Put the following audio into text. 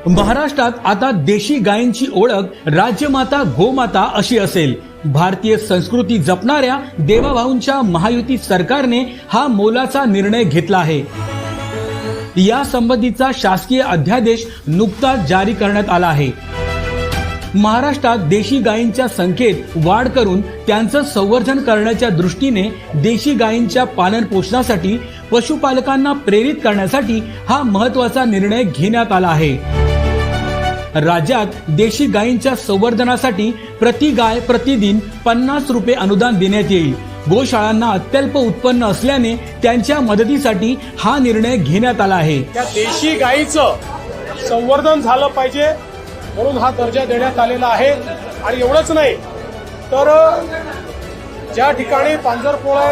महाराष्ट्रात आता देशी गायींची ओळख राज्यमाता गोमाता अशी असेल। भारतीय संस्कृती जपणाऱ्या देवाभाऊंच्या महायुती सरकारने हा मोलाचा निर्णय घेतला आहे। या संबंधीचा शासकीय अध्यादेश नुकताच जारी करण्यात आला आहे। महाराष्ट्रात देशी गायींच्या संख्येत वाढ करून त्यांचं संवर्धन करण्याच्या दृष्टीने देशी गायींच्या पालन पोषणासाठी पशुपालकांना प्रेरित करण्यासाठी हा महत्त्वाचा निर्णय घेण्यात आला आहे। राज्यात देशी गायींच्या संवर्धनासाठी प्रति गाय प्रतिदिन 50 रुपये अनुदान देण्यात येईल। गोशाळांना अत्यल्प उत्पन्न असल्याने त्यांच्या मदतीसाठी हा निर्णय घेण्यात आला आहे। त्या देशी गायीचं संवर्धन झालं पाहिजे म्हणून हा दर्जा देण्यात आलेला आहे। आणि एवढंच नाही तर ज्या ठिकाणी पांजरपोळा